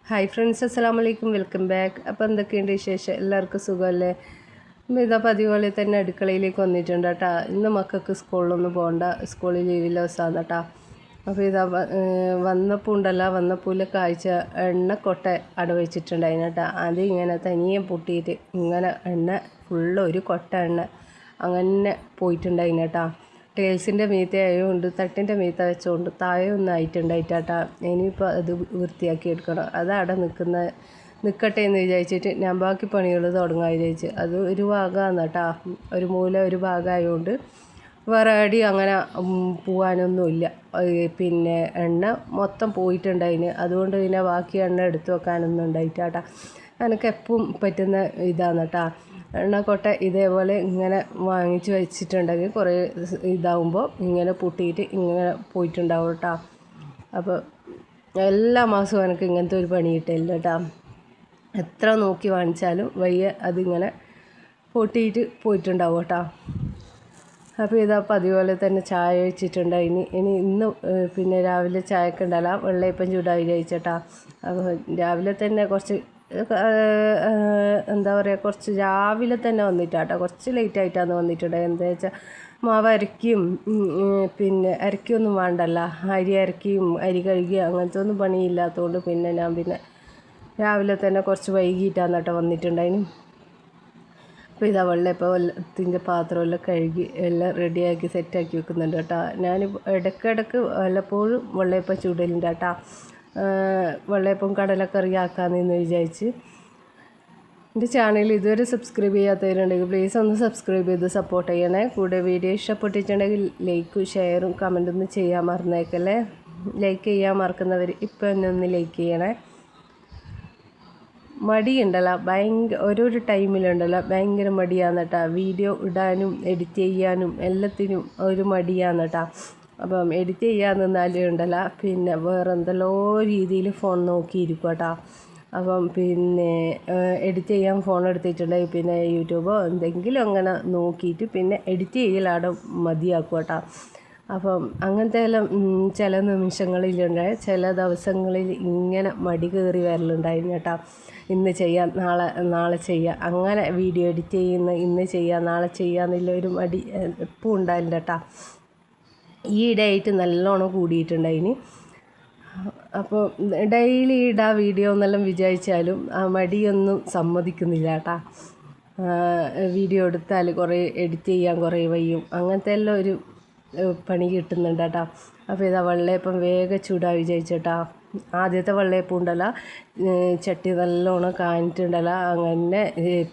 Hi friends, അസ്സലാമു അലൈക്കും, welcome back. അപ്പോൾ എന്തൊക്കെയുണ്ട് വിശേഷം? എല്ലാവർക്കും സുഖമല്ലേ? ഇതാ പതിപോലെ തന്നെ അടുക്കളയിലേക്ക് വന്നിട്ടുണ്ട് കേട്ടോ. ഇന്ന് മക്കൾക്ക് സ്കൂളിലൊന്നും പോകണ്ട, സ്കൂളിൽ ലീവില്ല ദിവസമാണ് കേട്ടോ. അപ്പോൾ ഇതാ വന്നപ്പോൾ കാഴ്ച എണ്ണക്കൊട്ട അടവച്ചിട്ടുണ്ടായിരുന്നു കേട്ടോ. അത് ഇങ്ങനെ തനിയെ പൊട്ടിയിട്ട് ഇങ്ങനെ എണ്ണ ഫുള്ള് ഒരു കൊട്ട എണ്ണ അങ്ങനെ പോയിട്ടുണ്ടായിരുന്നു കേട്ടോ. ടേൽസിൻ്റെ മീത്ത ആയതുകൊണ്ട് തട്ടിൻ്റെ മീത്ത വെച്ചുകൊണ്ട് താഴെ ഒന്നും ആയിട്ടുണ്ടായിട്ടാ. ഇനിയിപ്പോൾ അത് വൃത്തിയാക്കി എടുക്കണം. അത് അവിടെ നിൽക്കട്ടെ എന്ന് വിചാരിച്ചിട്ട് ഞാൻ ബാക്കി പണികൾ തുടങ്ങാൻ വിചാരിച്ചു. അത് ഒരു ഭാഗമാണ് കേട്ടോ, ഒരു മൂല ഒരു ഭാഗമായതുകൊണ്ട് വേറെ അടി അങ്ങനെ പോകാനൊന്നുമില്ല. പിന്നെ എണ്ണ മൊത്തം പോയിട്ടുണ്ടായിന്, അതുകൊണ്ട് പിന്നെ ബാക്കി എണ്ണ എടുത്തു വെക്കാനൊന്നും ഉണ്ടായിട്ടാ. എനിക്ക് എപ്പം പറ്റുന്ന ഇതാണ് കേട്ടോ. എണ്ണക്കൊട്ട ഇതേപോലെ ഇങ്ങനെ വാങ്ങിച്ച് വെച്ചിട്ടുണ്ടെങ്കിൽ കുറേ ഇതാവുമ്പോൾ ഇങ്ങനെ പൊട്ടിയിട്ട് ഇങ്ങനെ പോയിട്ടുണ്ടാവും കേട്ടോ. അപ്പോൾ എല്ലാ മാസവും എനിക്ക് ഇങ്ങനത്തെ ഒരു പണി കിട്ടില്ല കേട്ടോ. എത്ര നോക്കി വാങ്ങിച്ചാലും വയ്യ അതിങ്ങനെ പൊട്ടിയിട്ട് പോയിട്ടുണ്ടാവും കേട്ടോ. അപ്പോൾ ഇതപ്പോൾ അതുപോലെ തന്നെ ചായ വെച്ചിട്ടുണ്ട്. ഇന്ന് പിന്നെ രാവിലെ ചായക്ക് ഉണ്ടല്ലോ വെള്ളയപ്പം ചൂടാ വിചാരിച്ചേട്ടാ. അപ്പോൾ രാവിലെ തന്നെ കുറച്ച് എന്താ പറയുക, കുറച്ച് രാവിലെ തന്നെ വന്നിട്ടാട്ടോ, കുറച്ച് ലേറ്റായിട്ടാണ് വന്നിട്ടുണ്ട്. എന്താ വെച്ചാൽ മാവ് അരക്കിയും പിന്നെ അരക്കിയൊന്നും വേണ്ടല്ല, അരി അരക്കിയും അരി കഴുകിയും അങ്ങനത്തെ ഒന്നും പണിയില്ലാത്തതുകൊണ്ട് പിന്നെ ഞാൻ രാവിലെ തന്നെ കുറച്ച് വൈകിട്ടാണ് കേട്ടോ വന്നിട്ടുണ്ടായിന്. അപ്പോൾ ഇതാ വെള്ളത്തിൻ്റെ പാത്രമെല്ലാം കഴുകി എല്ലാം റെഡിയാക്കി സെറ്റാക്കി വെക്കുന്നുണ്ട് കേട്ടോ. ഞാൻ ഇടയ്ക്കിടയ്ക്ക് വല്ലപ്പോഴും വെള്ളയപ്പം ചൂടലുണ്ട് കേട്ടോ. വെള്ളയപ്പം കടലക്കറി ആക്കാമെന്ന് വിചാരിച്ച്. എൻ്റെ ചാനൽ ഇതുവരെ സബ്സ്ക്രൈബ് ചെയ്യാത്തവരുണ്ടെങ്കിൽ പ്ലീസ് ഒന്ന് സബ്സ്ക്രൈബ് ചെയ്ത് സപ്പോർട്ട് ചെയ്യണേ. കൂടെ വീഡിയോ ഇഷ്ടപ്പെട്ടിട്ടുണ്ടെങ്കിൽ ലൈക്കും ഷെയറും കമൻറ്റൊന്നും ചെയ്യാൻ മറന്നേക്കല്ലേ. ലൈക്ക് ചെയ്യാൻ മറക്കുന്നവർ ഇപ്പോൾ തന്നെ ഒന്ന് ലൈക്ക് ചെയ്യണേ. മടിയുണ്ടല്ലോ, ഓരോരോ ടൈമിലുണ്ടല്ലോ ഭയങ്കര മടിയാണ് കേട്ടോ. വീഡിയോ ഇടാനും എഡിറ്റ് ചെയ്യാനും എല്ലാത്തിനും ഒരു മടിയാണ് കേട്ടോ. അപ്പം എഡിറ്റ് ചെയ്യാൻ നിന്നാലും ഉണ്ടല്ലോ പിന്നെ വേറെ എന്തെല്ലോ രീതിയിൽ ഫോൺ നോക്കിയിരിക്കും കേട്ടോ. അപ്പം പിന്നെ എഡിറ്റ് ചെയ്യാൻ ഫോൺ എടുത്തിട്ടുണ്ടെങ്കിൽ പിന്നെ യൂട്യൂബോ എന്തെങ്കിലും അങ്ങനെ നോക്കിയിട്ട് പിന്നെ എഡിറ്റ് ചെയ്യലാണ് മതിയാക്കും കേട്ടോ. അപ്പം അങ്ങനത്തെ എല്ലാം ചില നിമിഷങ്ങളിലുണ്ട്, ചില ദിവസങ്ങളിൽ ഇങ്ങനെ മടി കയറി വരലുണ്ടായിരുന്നു കേട്ടോ. ഇന്ന് ചെയ്യാം, നാളെ ചെയ്യാം, അങ്ങനെ വീഡിയോ എഡിറ്റ് ഇന്ന് ചെയ്യാം നാളെ ചെയ്യാമെന്നുള്ള ഒരു മടി എപ്പോൾ ഉണ്ടായില്ല കേട്ടോ. ഈ ഇടയായിട്ട് നല്ലോണം കൂടിയിട്ടുണ്ടായിന്. അപ്പോൾ ഡെയിലി ഇടാ വീഡിയോ എന്നെല്ലാം വിചാരിച്ചാലും ആ മടിയൊന്നും സമ്മതിക്കുന്നില്ല കേട്ടോ. വീഡിയോ എടുത്താൽ കുറേ എഡിറ്റ് ചെയ്യാൻ കുറേ വയ്യും, അങ്ങനത്തെ എല്ലാം ഒരു പണി കിട്ടുന്നുണ്ട് കേട്ടോ. അപ്പോൾ ഇതാ വെള്ളയപ്പം വേഗം ചൂടാ വിചാരിച്ചേട്ടാ. ആദ്യത്തെ വെള്ളയപ്പം ഉണ്ടല്ലോ, ചട്ടി നല്ലോണം കാഞ്ഞിട്ടുണ്ടല്ലോ, അങ്ങനെ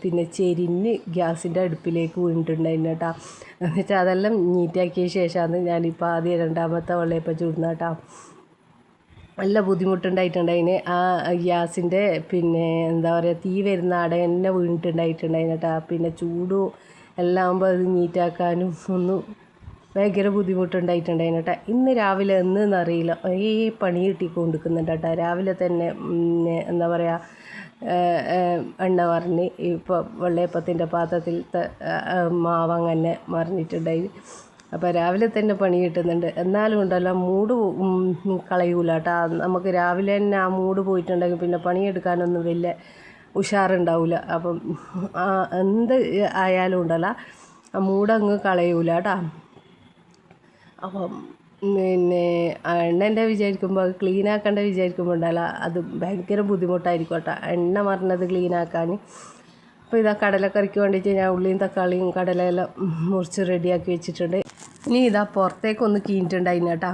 പിന്നെ ചെരിഞ്ഞ് ഗ്യാസിൻ്റെ അടുപ്പിലേക്ക് വീണിട്ടുണ്ടായിരുന്നു കേട്ടോ. എന്നിട്ട് അതെല്ലാം നീറ്റാക്കിയ ശേഷമാണ് ഞാനിപ്പോൾ ആദ്യം രണ്ടാമത്തെ വെള്ളയപ്പം ചൂടുന്ന കേട്ടോ. നല്ല ബുദ്ധിമുട്ടുണ്ടായിട്ടുണ്ടായിന്. ആ ഗ്യാസിൻ്റെ പിന്നെ എന്താ പറയുക, തീ വരുന്ന അട തന്നെ വീണിട്ടുണ്ടായിട്ടുണ്ടായിരുന്നു കേട്ടോ. പിന്നെ ചൂടും എല്ലാം ആകുമ്പോൾ അത് നീറ്റാക്കാനും ഒന്നും ഭയങ്കര ബുദ്ധിമുട്ടുണ്ടായിട്ടുണ്ടായിരുന്നു കേട്ടോ. ഇന്ന് രാവിലെ എന്നറിയില്ല ഈ പണി കിട്ടിക്കൊണ്ടിരിക്കുന്നുണ്ട് കേട്ടോ. രാവിലെ തന്നെ എന്താ പറയുക, എണ്ണ മറിഞ്ഞ് ഇപ്പോൾ വെള്ളയപ്പത്തിൻ്റെ പാത്രത്തിലത്തെ മാവ് അങ്ങനെ മറിഞ്ഞിട്ടുണ്ടായി. അപ്പോൾ രാവിലെ തന്നെ പണി കിട്ടുന്നുണ്ട്. എന്നാലും ഉണ്ടല്ലോ മൂഡ് കളയൂല കേട്ടോ. നമുക്ക് രാവിലെ തന്നെ ആ മൂഡ് പോയിട്ടുണ്ടെങ്കിൽ പിന്നെ പണിയെടുക്കാനൊന്നും വലിയ ഉഷാറുണ്ടാവില്ല. അപ്പം എന്ത് ആയാലും ഉണ്ടല്ലോ ആ മൂടങ്ങ് കളയൂല കേട്ടോ. അപ്പം പിന്നെ എണ്ണൻ്റെ വിചാരിക്കുമ്പോൾ അത് ക്ലീനാക്കേണ്ട വിചാരിക്കുമ്പോൾ ഉണ്ടല്ലോ അത് ഭയങ്കര ബുദ്ധിമുട്ടായിരിക്കും കേട്ടോ, എണ്ണ മറിഞ്ഞത് ക്ലീനാക്കാൻ. അപ്പോൾ ഇതാ കടലക്കറിക്ക് വേണ്ടിയിട്ട് ഞാൻ ഉള്ളിയും തക്കാളിയും കടലയെല്ലാം മുറിച്ച് റെഡിയാക്കി വെച്ചിട്ടുണ്ട്. ഇനി ഇതാ പുറത്തേക്കൊന്ന് കീഞ്ഞിട്ടുണ്ടായിരുന്നു കേട്ടോ.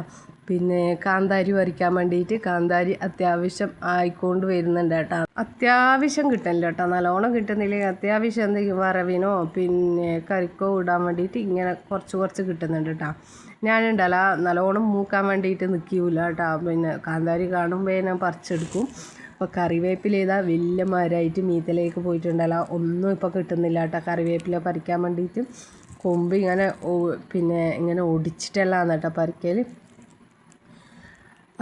പിന്നെ കാന്താരി വറിക്കാൻ വേണ്ടിയിട്ട് കാന്താരി അത്യാവശ്യം ആയിക്കൊണ്ട് വരുന്നുണ്ട് കേട്ടോ. അത്യാവശ്യം കിട്ടണില്ല കേട്ടോ, നല്ലോണം കിട്ടുന്നില്ലെങ്കിൽ അത്യാവശ്യം എന്തെങ്കിലും വറവിനോ പിന്നെ കറിക്കോ ഇടാൻ വേണ്ടിയിട്ട് ഇങ്ങനെ കുറച്ച് കിട്ടുന്നുണ്ട് കേട്ടോ. ഞാനുണ്ടല്ലോ നല്ലോണം മൂക്കാൻ വേണ്ടിയിട്ട് നിൽക്കില്ല കേട്ടോ. പിന്നെ കാന്താരി കാണുമ്പോൾ ഞാൻ പറിച്ചെടുക്കും. അപ്പോൾ കറിവേപ്പില ഇതാ വലിയ മരമായിട്ട് മീത്തിലേക്ക് പോയിട്ടുണ്ടല്ലോ, ഒന്നും ഇപ്പോൾ കിട്ടുന്നില്ല കേട്ടോ. കറിവേപ്പില പറിക്കാൻ വേണ്ടിയിട്ട് കൊമ്പ് ഇങ്ങനെ പിന്നെ ഇങ്ങനെ ഒടിച്ചിട്ടെല്ലാം കേട്ടോ പറിക്കൽ.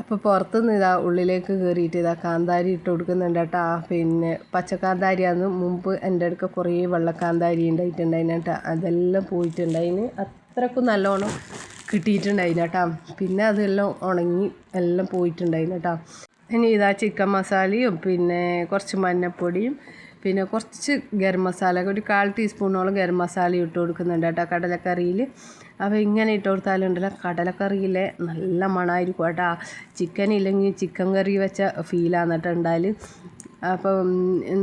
അപ്പോൾ പുറത്തുനിന്ന് ഇതാ ഉള്ളിലേക്ക് കയറിയിട്ട് ഇതാ കാന്താരി ഇട്ട് കൊടുക്കുന്നുണ്ട് കേട്ടോ. പിന്നെ പച്ചക്കാന്താരിയാന്ന് മുമ്പ് എൻ്റെ അടുക്ക കുറേ വെള്ളക്കാന്താരി ഉണ്ടായിട്ടുണ്ടായിന് കേട്ടോ. അതെല്ലാം പോയിട്ടുണ്ടായിന്, അത്രക്കും നല്ലോണം കിട്ടിയിട്ടുണ്ടായിന് കേട്ടോ. പിന്നെ അതെല്ലാം ഉണങ്ങി എല്ലാം പോയിട്ടുണ്ടായിന് കേട്ടോ. ഇനി ഇതാ ചിക്കൻ മസാലയും പിന്നെ കുറച്ച് മഞ്ഞൾപ്പൊടിയും പിന്നെ കുറച്ച് ഗരം മസാല ഒരു 1/4 ടീസ്പൂണോളം ഗരം മസാല ഇട്ട് കൊടുക്കുന്നുണ്ട് കേട്ടോ കടലക്കറിയിൽ. അപ്പോൾ ഇങ്ങനെ ഇട്ട് കൊടുത്താലുണ്ടല്ലോ കടലക്കറിയിലെ നല്ല മണമായിരിക്കും കേട്ടോ. ചിക്കൻ ഇല്ലെങ്കിൽ ചിക്കൻ കറി വെച്ച ഫീലാണ് കേട്ടോ ഉണ്ടായാൽ. അപ്പം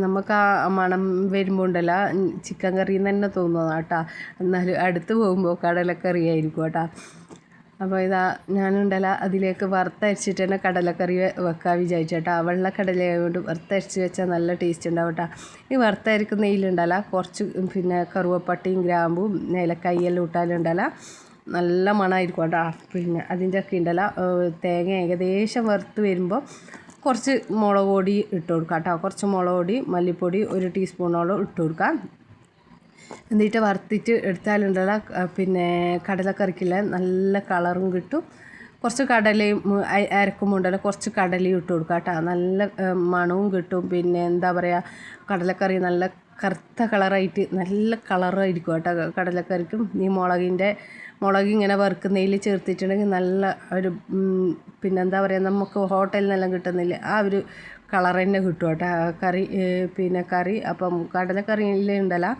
നമുക്ക് ആ മണം വരുമ്പോൾ ഉണ്ടല്ലോ ചിക്കൻ കറി തന്നെ തോന്നുന്നു കേട്ടോ. എന്നാലും അടുത്ത് പോകുമ്പോൾ കടലക്കറി ആയിരിക്കും കേട്ടോ. അപ്പോൾ ഇതാ ഞാനുണ്ടല്ലോ അതിലേക്ക് വറുത്തരച്ചിട്ട് തന്നെ കടലക്കറി വെക്കാൻ വിചാരിച്ചേട്ടാ. വെള്ളക്കടലയായതുകൊണ്ട് വറുത്തരച്ച് വെച്ചാൽ നല്ല ടേസ്റ്റ് ഉണ്ടാവും കേട്ടോ. ഈ വറുത്തരക്കുന്നതിലുണ്ടല്ലോ കുറച്ച് പിന്നെ കറുവപ്പട്ടയും ഗ്രാമ്പും ഏലക്കായെല്ലാം ഇട്ടാലുണ്ടല്ലോ നല്ല മണമായിരിക്കും കേട്ടോ. പിന്നെ അതിൻ്റെ ഒക്കെ ഉണ്ടല്ലോ തേങ്ങ ഏകദേശം വറുത്ത് വരുമ്പോൾ കുറച്ച് മുളക് പൊടി ഇട്ട് കൊടുക്കാം കേട്ടോ. കുറച്ച് മുളക് പൊടി മല്ലിപ്പൊടി 1 ടീസ്പൂണോളം ഇട്ട് കൊടുക്കാം. എന്നിട്ട് വറുത്തിട്ട് എടുത്താലുണ്ടല്ലോ പിന്നെ കടലക്കറിക്കില്ല നല്ല കളറും കിട്ടും. കുറച്ച് കടലയും അരക്കുമ്പോൾ ഉണ്ടല്ലോ കുറച്ച് കടലയും ഇട്ട് കൊടുക്കുക കേട്ടോ. നല്ല മണവും കിട്ടും. പിന്നെ എന്താ പറയുക കടലക്കറി നല്ല കറുത്ത കളറായിട്ട് നല്ല കളറായിരിക്കും കേട്ടോ കടലക്കറിക്കും. ഈ മുളക് ഇങ്ങനെ വറുക്കുന്നതിൽ ചേർത്തിട്ടുണ്ടെങ്കിൽ നല്ല ഒരു പിന്നെന്താ പറയുക നമുക്ക് ഹോട്ടലിൽ നിന്നെല്ലാം കിട്ടുന്നില്ല ആ ഒരു കളർ തന്നെ കിട്ടും കേട്ടോ കറി. പിന്നെ കറി അപ്പം കടലക്കറിയിൽ ഉണ്ടല്ലോ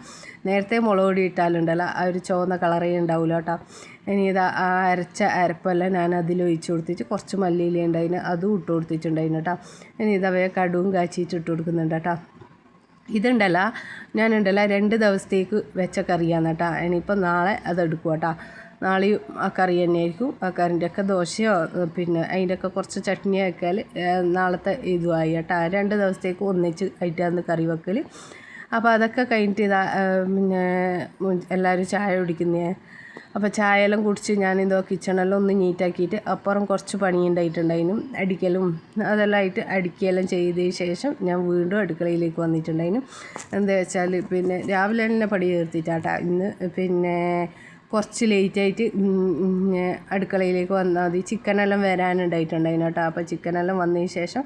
നേരത്തെ മുളക് പൊടി ഇട്ടാലുണ്ടല്ലോ ആ ഒരു ചുവന്ന കളറേ ഉണ്ടാവില്ല കേട്ടോ. ഇനി ഇതാ ആ അരച്ച അരപ്പെല്ലാം ഞാൻ അതിൽ ഒഴിച്ച് കൊടുത്തിട്ട് കുറച്ച് മല്ലിയില ഉണ്ടായിന് അതും ഇട്ട് കൊടുത്തിട്ടുണ്ടായിരുന്നു കേട്ടോ. ഇനി ഇതവയെ കടുവും കാച്ചിട്ട് ഇട്ട് കൊടുക്കുന്നുണ്ട് കേട്ടോ. ഇതുണ്ടല്ലോ ഞാനുണ്ടല്ലോ 2 ദിവസത്തേക്ക് വെച്ച കറിയാണ് കേട്ടോ. ഇനിയിപ്പോൾ നാളെ അതെടുക്കും കേട്ടോ. നാളെയും ആ കറി തന്നെയായിരിക്കും. ആ കറിൻ്റെയൊക്കെ ദോശയോ പിന്നെ അതിൻ്റെയൊക്കെ കുറച്ച് ചട്നി ആക്കിയാൽ നാളത്തെ ഇതുമായി കേട്ടോ. 2 ദിവസത്തേക്ക് ഒന്നിച്ച് ആയിട്ടാണ് കറി വെക്കൽ. അപ്പോൾ അതൊക്കെ കഴിഞ്ഞിട്ട് ഇതാ പിന്നെ എല്ലാവരും ചായ കുടിക്കുന്നേ. അപ്പോൾ ചായയെല്ലാം കുടിച്ച് ഞാനിതോ കിച്ചണെല്ലാം ഒന്ന് നീറ്റാക്കിയിട്ട് അപ്പുറം കുറച്ച് പണിയുണ്ടായിട്ടുണ്ടായിരുന്നു. അടിക്കലും അതെല്ലാം ആയിട്ട് അടിക്കുകയെല്ലാം ചെയ്തതിന് ശേഷം ഞാൻ വീണ്ടും അടുക്കളയിലേക്ക് വന്നിട്ടുണ്ടായിരുന്നു. എന്താ വെച്ചാൽ പിന്നെ രാവിലെ തന്നെ പണി തീർത്തിട്ടാട്ടാ ഇന്ന് പിന്നെ കുറച്ച് ലേറ്റായിട്ട് അടുക്കളയിലേക്ക് വന്നാൽ മതി. ചിക്കനെല്ലാം വരാനുണ്ടായിട്ടുണ്ടായിരുന്നു കേട്ടോ. അപ്പോൾ ചിക്കനെല്ലാം വന്നതിന് ശേഷം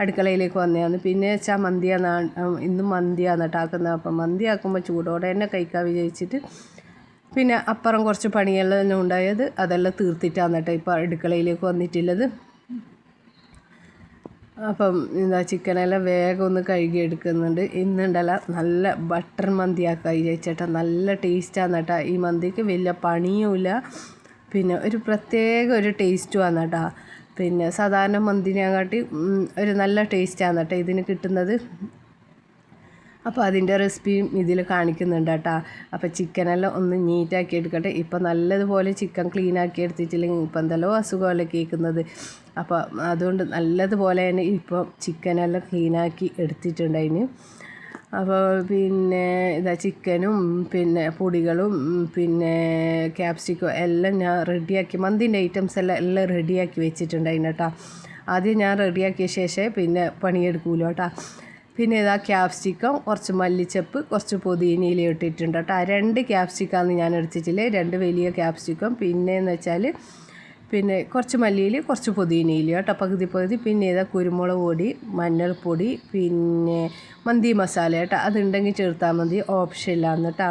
അടുക്കളയിലേക്ക് വന്നതാണ്. പിന്നെ വെച്ചാൽ മന്തിയാണ് ഇന്നും മന്തിയാണ് കേട്ടോ ആക്കുന്നത്. അപ്പം മന്തി ആക്കുമ്പോൾ ചൂടോടെ തന്നെ കഴിക്കാൻ വിചാരിച്ചിട്ട് പിന്നെ അപ്പുറം കുറച്ച് പണിയെല്ലാം ഉണ്ടായത് അതെല്ലാം തീർത്തിട്ടാണ് കേട്ടോ ഇപ്പോൾ അടുക്കളയിലേക്ക് വന്നിട്ടുള്ളത്. അപ്പം എന്താ ചിക്കനെല്ലാം വേഗം ഒന്ന് കഴുകി എടുക്കുന്നുണ്ട്. ഇന്നുണ്ടല്ലോ നല്ല ബട്ടർ മന്തിയാക്കാൻ വിചാരിച്ചേട്ടാ. നല്ല ടേസ്റ്റാണ് കേട്ടോ. ഈ മന്തിക്ക് വലിയ പണിയുമില്ല പിന്നെ ഒരു പ്രത്യേക ഒരു ടേസ്റ്റുമാണ് കേട്ടോ. പിന്നെ സാധാരണ മന്തിനെക്കാട്ടി ഒരു നല്ല ടേസ്റ്റാണ് കേട്ടോ ഇതിന് കിട്ടുന്നത്. അപ്പോൾ അതിൻ്റെ റെസിപ്പിയും ഇതിൽ കാണിക്കുന്നുണ്ട് കേട്ടോ. അപ്പോൾ ചിക്കനെല്ലാം ഒന്ന് നീറ്റാക്കി എടുക്കട്ടെ. ഇപ്പോൾ നല്ലതുപോലെ ചിക്കൻ ക്ലീനാക്കി എടുത്തിട്ടില്ലെങ്കിൽ ഇപ്പോൾ എന്തെല്ലോ അസുഖമല്ലേ കേൾക്കുന്നത്. അപ്പോൾ അതുകൊണ്ട് നല്ലതുപോലെ തന്നെ ഇപ്പോൾ ചിക്കനെല്ലാം ക്ലീനാക്കി എടുത്തിട്ടുണ്ടായിന്. അപ്പോൾ പിന്നെ ഇതാ ചിക്കനും പിന്നെ പൊടികളും പിന്നെ ക്യാപ്സിക്കം എല്ലാം ഞാൻ റെഡിയാക്കി മന്തിൻ്റെ ഐറ്റംസ് എല്ലാം റെഡിയാക്കി വെച്ചിട്ടുണ്ടായിന് കേട്ടോ. ആദ്യം ഞാൻ റെഡിയാക്കിയ ശേഷം പിന്നെ പണിയെടുക്കൂല കേട്ടോ. പിന്നെ ഇതാ ക്യാപ്സിക്കം കുറച്ച് മല്ലിച്ചപ്പ് കുറച്ച് പുതിനയില ഇട്ടിട്ടുണ്ട് കേട്ടോ. 2 ക്യാപ്സിക്കമാണ് ഞാൻ എടുത്തിട്ടില്ലേ. 2 വലിയ ക്യാപ്സിക്കം പിന്നെയെന്ന് വെച്ചാൽ പിന്നെ കുറച്ച് മല്ലിയിൽ കുറച്ച് പുതിനയില കേട്ടോ പകുതി. പിന്നെ ഇതാ കുരുമുളക് പൊടി മഞ്ഞൾപ്പൊടി പിന്നെ മന്തി മസാല കേട്ടോ. അതുണ്ടെങ്കിൽ ചേർത്താൽ മതി, ഓപ്ഷനിലാണ് കേട്ടോ.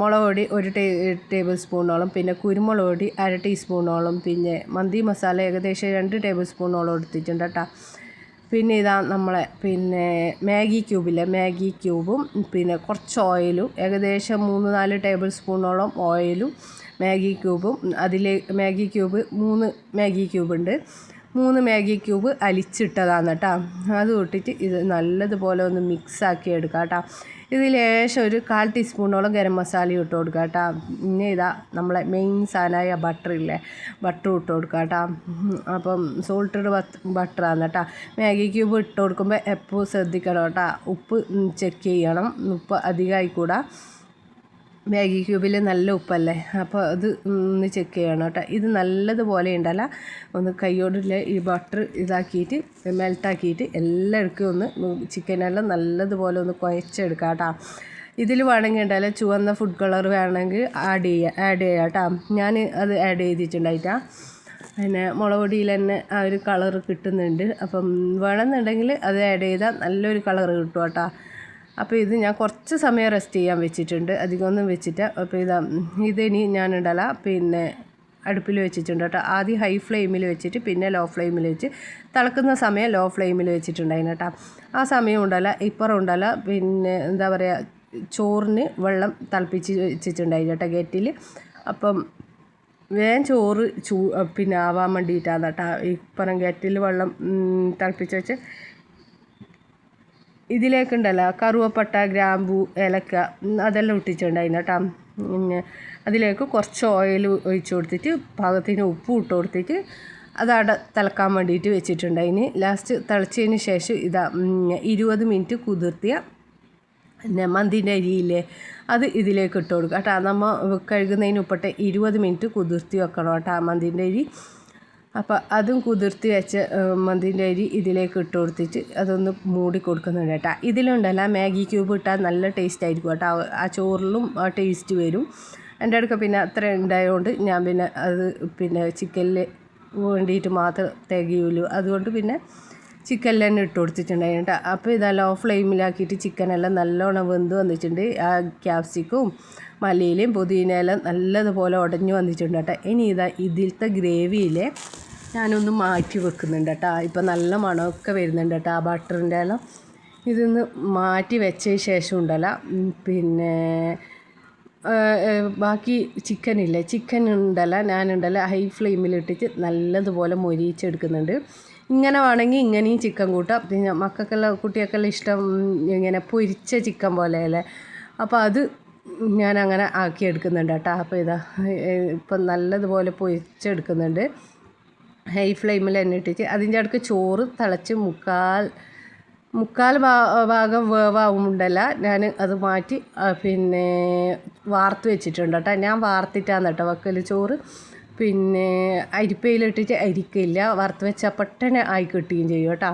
മുളക് പൊടി 1 ടേബിൾ സ്പൂണോളം പിന്നെ കുരുമുളക് പൊടി 1/2 ടീസ്പൂണോളം പിന്നെ മന്തി മസാല ഏകദേശം 2 ടേബിൾ സ്പൂണോളം എടുത്തിട്ടുണ്ട് കേട്ടോ. പിന്നെ ഇതാ നമ്മളെ പിന്നെ മാഗി ക്യൂബും പിന്നെ കുറച്ച് ഓയിലും ഏകദേശം 3-4 ടേബിൾ സ്പൂണോളം ഓയിലും മാഗി ക്യൂബും മാഗി ക്യൂബ് 3 മാഗി ക്യൂബുണ്ട്. 3 മാഗി ക്യൂബ് അലിച്ചിട്ടതാണ് കേട്ടോ. അത് ഇട്ടിട്ട് ഇത് നല്ലതുപോലെ ഒന്ന് മിക്സാക്കി എടുക്കാം കേട്ടോ. ഇതിൽ ലേശം ഒരു 1/4 ടീസ്പൂണോളം ഗരം മസാല ഇട്ട് കൊടുക്കുക കേട്ടോ. പിന്നെ ഇതാ നമ്മളെ മെയിൻ സാധനമായ ബട്ടറില്ലേ ബട്ടർ ഇട്ട് കൊടുക്കുക കേട്ടോ. അപ്പം സോൾട്ടഡ് ബട്ടറാണ് കേട്ടോ. മാഗി ക്യൂബ് ഇട്ട് കൊടുക്കുമ്പോൾ എപ്പോഴും ശ്രദ്ധിക്കണം കേട്ടോ. ഉപ്പ് ചെക്ക് ചെയ്യണം. ഉപ്പ് അധികമായിക്കൂടാ. മാഗി ക്യൂബിൽ നല്ല ഉപ്പല്ലേ, അപ്പോൾ അത് ഒന്ന് ചെക്ക് ചെയ്യണം കേട്ടോ. ഇത് നല്ലതുപോലെ ഉണ്ടല്ലോ ഒന്ന് കൈയോടില്ല ഈ ബട്ടർ ഇതാക്കിയിട്ട് മെൽട്ടാക്കിയിട്ട് എല്ലാവർക്കും ഒന്ന് ചിക്കനെല്ലാം നല്ലതുപോലെ ഒന്ന് കുഴച്ചെടുക്കാം കേട്ടോ. ഇതിൽ വേണമെങ്കിൽ ഉണ്ടല്ലോ ചുവന്ന ഫുഡ് കളർ വേണമെങ്കിൽ ആഡ് ചെയ്യാം കേട്ടോ. ഞാൻ അത് ആഡ് ചെയ്തിട്ടുണ്ടായിട്ടാ. പിന്നെ മുളക് പൊടിയിൽ തന്നെ ആ ഒരു കളർ കിട്ടുന്നുണ്ട്. അപ്പം വേണമെന്നുണ്ടെങ്കിൽ അത് ആഡ് ചെയ്താൽ നല്ലൊരു കളർ കിട്ടും കേട്ടോ. അപ്പോൾ ഇത് ഞാൻ കുറച്ച് സമയം റെസ്റ്റ് ചെയ്യാൻ വെച്ചിട്ടുണ്ട്, അധികമൊന്നും വെച്ചിട്ട്. അപ്പോൾ ഇതിനി ഞാനുണ്ടല്ലോ പിന്നെ അടുപ്പിൽ വെച്ചിട്ടുണ്ട് കേട്ടോ. ആദ്യം ഹൈ ഫ്ലെയിമിൽ വെച്ചിട്ട് പിന്നെ ലോ ഫ്ലെയിമിൽ വെച്ച് തിളക്കുന്ന സമയം ലോ ഫ്ലെയിമിൽ വെച്ചിട്ടുണ്ടായിരുന്നു കേട്ടോ. ആ സമയം ഉണ്ടല്ല ഇപ്പുറം ഉണ്ടല്ല പിന്നെ എന്താ പറയുക ചോറിന് വെള്ളം തിളപ്പിച്ച് വെച്ചിട്ടുണ്ടായി കേട്ടോ ഗെറ്റിൽ. അപ്പം വേഗം ചോറ് പിന്നെ ആവാൻ വേണ്ടിയിട്ടാണ് കേട്ടോ ഇപ്പുറം ഗെറ്റിൽ വെള്ളം തിളപ്പിച്ച് വെച്ച് ഇതിലേക്കുണ്ടല്ലോ കറുവപ്പട്ട ഗ്രാമ്പൂ ഏലക്ക അതെല്ലാം ഇട്ടിട്ടുണ്ടായിരുന്നു കേട്ടോ. പിന്നെ അതിലേക്ക് കുറച്ച് ഓയിൽ ഒഴിച്ച് കൊടുത്തിട്ട് പാകത്തിന് ഉപ്പ് ഇട്ട് കൊടുത്തിട്ട് അതവിടെ തിളക്കാൻ വേണ്ടിയിട്ട് വെച്ചിട്ടുണ്ടായിന്. ലാസ്റ്റ് തിളച്ചതിന് ശേഷം 20 മിനിറ്റ് കുതിർത്തിയ പിന്നെ മന്തിൻ്റെ അരിയില്ലേ അത് ഇതിലേക്ക് ഇട്ട് കൊടുക്കുക കേട്ടോ. നമ്മൾ കഴുകുന്നതിന് ഉപ്പിട്ട് 20 മിനിറ്റ് കുതിർത്തി വെക്കണം കേട്ടോ മന്തിൻ്റെ അരി. അപ്പോൾ അതും കുതിർത്തി വെച്ച മന്തിൻ്റെ അരി ഇതിലേക്ക് ഇട്ട് കൊടുത്തിട്ട് അതൊന്ന് മൂടി കൊടുക്കുന്നുണ്ട് കേട്ടോ. ഇതിലുണ്ടല്ല മാഗി ക്യൂബ് ഇട്ടാൽ നല്ല ടേസ്റ്റ് ആയിരിക്കും കേട്ടോ. ആ ചോറിലും ആ ടേസ്റ്റ് വരും. എൻ്റെ അടുക്ക പിന്നെ അത്ര ഉണ്ടായതുകൊണ്ട് ഞാൻ പിന്നെ അത് പിന്നെ ചിക്കനിൽ വേണ്ടിയിട്ട് മാത്രം തികയുള്ളൂ. അതുകൊണ്ട് പിന്നെ ചിക്കനിൽ തന്നെ ഇട്ട് കൊടുത്തിട്ടുണ്ടായി കേട്ടോ. അപ്പോൾ ഇതാ ലോ ഫ്ലെയിമിലാക്കിയിട്ട് ചിക്കനെല്ലാം നല്ലോണം വെന്ത് വന്നിട്ടുണ്ട്. ആ ക്യാപ്സിക്കും മല്ലിയിലയും പുതിനയെല്ലാം നല്ലതുപോലെ ഉടഞ്ഞു വന്നിട്ടുണ്ട് കേട്ടോ. ഇനി ഇതിലത്തെ ഗ്രേവിയിലെ ഞാനൊന്ന് മാറ്റി വെക്കുന്നുണ്ട് കേട്ടോ. ഇപ്പം നല്ല മണമൊക്കെ വരുന്നുണ്ട് കേട്ടോ ആ ബട്ടറിൻ്റെ എല്ലാം. ഇതൊന്ന് മാറ്റി വെച്ചതിന് ശേഷം ഉണ്ടല്ല പിന്നെ ബാക്കി ചിക്കൻ ഉണ്ടല്ല ഞാനുണ്ടല്ല ഹൈ ഫ്ലെയിമിലിട്ടിട്ട് നല്ലതുപോലെ മൊരിയിച്ചെടുക്കുന്നുണ്ട്. ഇങ്ങനെ വേണമെങ്കിൽ ഇങ്ങനെയും ചിക്കൻ കൂട്ടാം. പിന്നെ മക്കൾക്കെല്ലാം കുട്ടികൾക്കെല്ലാം ഇഷ്ടം ഇങ്ങനെ പൊരിച്ച ചിക്കൻ പോലെയല്ലേ. അപ്പോൾ അത് ഞാനങ്ങനെ ആക്കിയെടുക്കുന്നുണ്ട് കേട്ടോ. അപ്പോൾ ഇപ്പം നല്ലതുപോലെ പൊരിച്ചെടുക്കുന്നുണ്ട് ഹൈ ഫ്ലെയിമിൽ തന്നെ ഇട്ടിട്ട്. അതിൻ്റെ അടുക്ക് ചോറ് തിളച്ച് മുക്കാൽ ഭാഗം വേവാവുമുണ്ടല്ല ഞാൻ അത് മാറ്റി പിന്നെ വാർത്ത് വെച്ചിട്ടുണ്ട് കേട്ടോ. ഞാൻ വാർത്തിട്ടാണ് കേട്ടോ വെക്കൽ ചോറ്. പിന്നെ അരിപ്പയിലിട്ടിട്ട് അരിക്കില്ല, വറുത്ത് വെച്ചാൽ പെട്ടെന്ന് ആയി കിട്ടുകയും ചെയ്യും കേട്ടോ.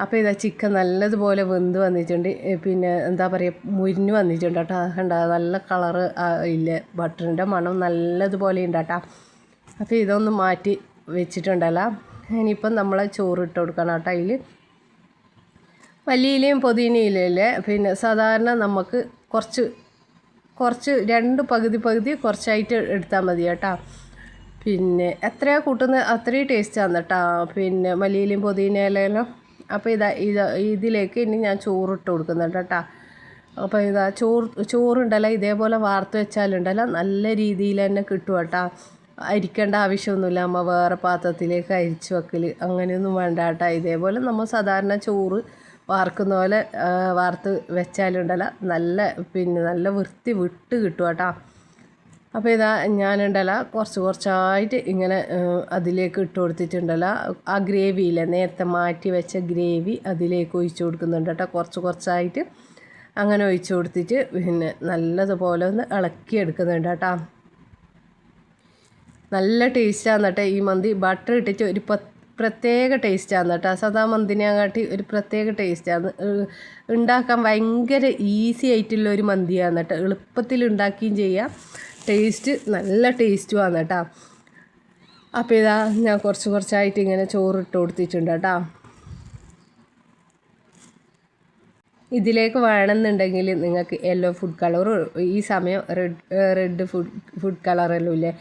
അപ്പോൾ ചിക്കൻ നല്ലതുപോലെ വെന്ത് വന്നിട്ടുണ്ട്. പിന്നെ എന്താ പറയുക മുരിഞ്ഞ് വന്നിട്ടുണ്ട് കേട്ടോ. കണ്ട നല്ല കളറ് ഇല്ല, ബട്ടറിൻ്റെ മണം നല്ലതുപോലെ ഉണ്ട് കേട്ടോ. അപ്പോൾ ഇതൊന്ന് മാറ്റി വെച്ചിട്ടുണ്ടല്ലോ. ഇനിയിപ്പം നമ്മളെ ചോറ് ഇട്ട് കൊടുക്കണം കേട്ടോ. അതിൽ മല്ലിയിലയും പുതിനയിലല്ലേ പിന്നെ സാധാരണ നമുക്ക് കുറച്ച് രണ്ട് പകുതി കുറച്ചായിട്ട് എടുത്താൽ മതി കേട്ടോ. പിന്നെ എത്രയാണ് കൂട്ടുന്നത് അത്രയും ടേസ്റ്റാണ് കേട്ടോ പിന്നെ മല്ലിയിലയും പുതിനയിലെല്ലാം. അപ്പോൾ ഇതിലേക്ക് ഇനി ഞാൻ ചോറിട്ട് കൊടുക്കുന്നുണ്ട് കേട്ടോ. അപ്പോൾ ചോറുണ്ടല്ലോ ഇതേപോലെ വാർത്ത് വെച്ചാലുണ്ടല്ലോ നല്ല രീതിയിൽ തന്നെ കിട്ടും കേട്ടോ. അരിക്കേണ്ട ആവശ്യമൊന്നുമില്ല. നമ്മൾ വേറെ പാത്രത്തിലേക്ക് അരിച്ച് വെക്കൽ അങ്ങനെയൊന്നും വേണ്ട കേട്ടോ. ഇതേപോലെ നമ്മൾ സാധാരണ ചോറ് വാർക്കുന്ന പോലെ വാർത്ത് വെച്ചാലുണ്ടല്ലോ നല്ല വൃത്തി വിട്ട് കിട്ടും കേട്ടോ. അപ്പോൾ ഞാനുണ്ടല്ലോ കുറച്ചായിട്ട് ഇങ്ങനെ അതിലേക്ക് ഇട്ട് കൊടുത്തിട്ടുണ്ടല്ലോ. ആ ഗ്രേവിയില്ലേ നേരത്തെ മാറ്റി വെച്ച ഗ്രേവി അതിലേക്ക് ഒഴിച്ച് കൊടുക്കുന്നുണ്ട് കേട്ടോ. കുറച്ചായിട്ട് അങ്ങനെ ഒഴിച്ച് കൊടുത്തിട്ട് പിന്നെ നല്ലതുപോലെ ഒന്ന് ഇളക്കിയെടുക്കുന്നുണ്ട് കേട്ടോ. നല്ല ടേസ്റ്റാണ് കേട്ടോ ഈ മന്തി. ബട്ടർ ഇട്ടിട്ട് ഒരു പ്രത്യേക ടേസ്റ്റാണ് കേട്ടോ. സാധാ മന്തിനെക്കാട്ടി ഒരു പ്രത്യേക ടേസ്റ്റാണ്. ഉണ്ടാക്കാൻ ഭയങ്കര ഈസി ആയിട്ടുള്ള ഒരു മന്തിയാണ് കേട്ടോ. എളുപ്പത്തിൽ ഉണ്ടാക്കുകയും ചെയ്യാം. ടേസ്റ്റ് നല്ല ടേസ്റ്റുമാണ് കേട്ടോ. അപ്പോൾ ഞാൻ കുറച്ചായിട്ട് ഇങ്ങനെ ചോറിട്ട് കൊടുത്തിട്ടുണ്ട് കേട്ടോ. ഇതിലേക്ക് വേണമെന്നുണ്ടെങ്കിൽ നിങ്ങൾക്ക് യെല്ലോ ഫുഡ് കളറ് ഈ സമയം റെഡ് ഫുഡ് കളറെല്ലാം ഇല്ലേ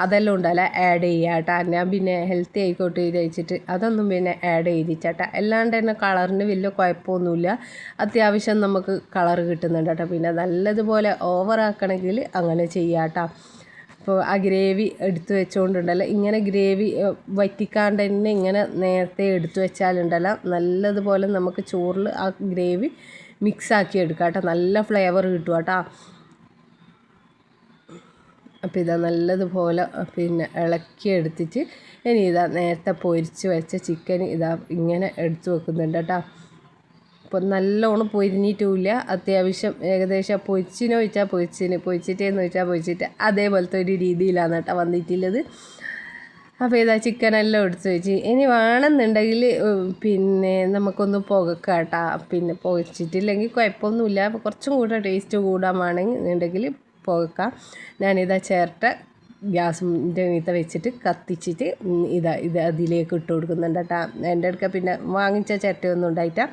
അതെല്ലാം ഉണ്ടല്ലോ ആഡ് ചെയ്യുക കേട്ടോ. ഞാൻ പിന്നെ ഹെൽത്തി ആയിക്കോട്ടെ വിചാരിച്ചിട്ട് അതൊന്നും പിന്നെ ആഡ് ചെയ്തിട്ടാ. അല്ലാണ്ട് തന്നെ കളറിന് വലിയ കുഴപ്പമൊന്നുമില്ല. അത്യാവശ്യം നമുക്ക് കളർ കിട്ടുന്നുണ്ട് കേട്ടോ. പിന്നെ നല്ലതുപോലെ ഓവറാക്കണമെങ്കിൽ അങ്ങനെ ചെയ്യാം കേട്ടോ. അപ്പോൾ ആ ഗ്രേവി എടുത്ത് വെച്ചുകൊണ്ടുണ്ടല്ലോ ഇങ്ങനെ ഗ്രേവി വറ്റിക്കാണ്ട് തന്നെ ഇങ്ങനെ നേരത്തെ എടുത്തു വെച്ചാലുണ്ടല്ലോ നല്ലതുപോലെ നമുക്ക് ചോറിൽ ആ ഗ്രേവി മിക്സാക്കി എടുക്കാം കേട്ടോ. നല്ല ഫ്ലേവർ കിട്ടും കേട്ടോ. അപ്പോൾ നല്ലതുപോലെ പിന്നെ ഇളക്കി എടുത്തിട്ട് ഇനി നേരത്തെ പൊരിച്ച് വെച്ച ചിക്കൻ ഇങ്ങനെ എടുത്ത് വെക്കുന്നുണ്ട് കേട്ടോ. അപ്പോൾ നല്ലോണം പൊരിഞ്ഞിട്ടുമില്ല, അത്യാവശ്യം ഏകദേശം പൊരിച്ചിട്ടേന്ന് വെച്ചാൽ പൊരിച്ചിട്ട് അതേപോലത്തെ ഒരു രീതിയിലാണ് കേട്ടോ വന്നിട്ടുള്ളത്. അപ്പോൾ ചിക്കനെല്ലാം എടുത്ത് വെച്ച് ഇനി വേണമെന്നുണ്ടെങ്കിൽ പിന്നെ നമുക്കൊന്ന് പുകക്കാം കേട്ടോ. പിന്നെ പൊരിച്ചിട്ടില്ലെങ്കിൽ കുഴപ്പമൊന്നുമില്ല. അപ്പോൾ കുറച്ചും കൂടെ ടേസ്റ്റ് കൂടാൻ വേണമെന്നുണ്ടെങ്കിൽ പുകക്കാം. ചിരട്ട ഗ്യാസിൻ്റെ മീത്ത വെച്ചിട്ട് കത്തിച്ചിട്ട് അതിലേക്ക് ഇട്ട് കൊടുക്കുന്നുണ്ട് കേട്ടോ. എൻ്റെ അടുക്ക പിന്നെ വാങ്ങിച്ച ചിരട്ടയൊന്നും ഉണ്ടായിട്ടാ.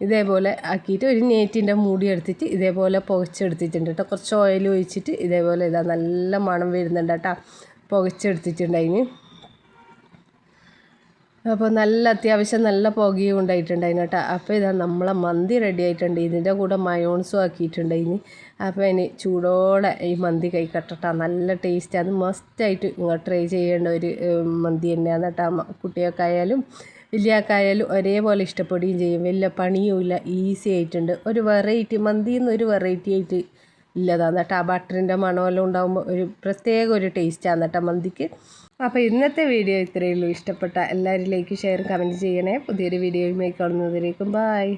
ഇതേപോലെ ആക്കിയിട്ട് ഒരു നെറ്റിൻ്റെ മൂടി എടുത്തിട്ട് ഇതേപോലെ പുകച്ചെടുത്തിട്ടുണ്ട് കേട്ടോ. കുറച്ച് ഓയിൽ ഒഴിച്ചിട്ട് ഇതേപോലെ നല്ല മണം വരുന്നുണ്ട് കേട്ടോ. പുകച്ചെടുത്തിട്ടുണ്ടായിന്. അപ്പോൾ അത്യാവശ്യം നല്ല പുകയും ഉണ്ടായിട്ടുണ്ടായിന് കേട്ടോ. അപ്പോൾ ഇതാ നമ്മളെ മന്തി റെഡി ആയിട്ടുണ്ട്. ഇതിൻ്റെ കൂടെ മയോൺസും ആക്കിയിട്ടുണ്ടായിന്. അപ്പോൾ ഇനി ചൂടോടെ ഈ മന്തി കഴിക്കട്ടെ. നല്ല ടേസ്റ്റാണ്. മസ്റ്റായിട്ട് നിങ്ങൾ ട്രൈ ചെയ്യേണ്ട ഒരു മന്തി തന്നെയാണ് കേട്ടോ. കുട്ടികൾക്കായാലും വലിയക്കായാലും ഒരേപോലെ ഇഷ്ടപ്പെടുകയും ചെയ്യും. വലിയ പണിയുമില്ല, ഈസി ആയിട്ടുണ്ട്. ഒരു വെറൈറ്റി മന്തിയിൽ നിന്ന് ഒരു വെറൈറ്റി ആയിട്ട് ഇല്ലതാണ് കേട്ടോ. ആ ബട്ടറിൻ്റെ മണമെല്ലാം ഉണ്ടാകുമ്പോൾ ഒരു പ്രത്യേക ഒരു ടേസ്റ്റാണ് കേട്ടോ മന്തിക്ക്. അപ്പോൾ ഇന്നത്തെ വീഡിയോ ഇത്രയേ ഉള്ളൂ. ഇഷ്ടപ്പെട്ട എല്ലാവരിലേക്കും ഷെയർ കമൻറ്റ് ചെയ്യണേ. പുതിയൊരു വീഡിയോയുമായി കാണുന്നതിലേക്കും ബായ്.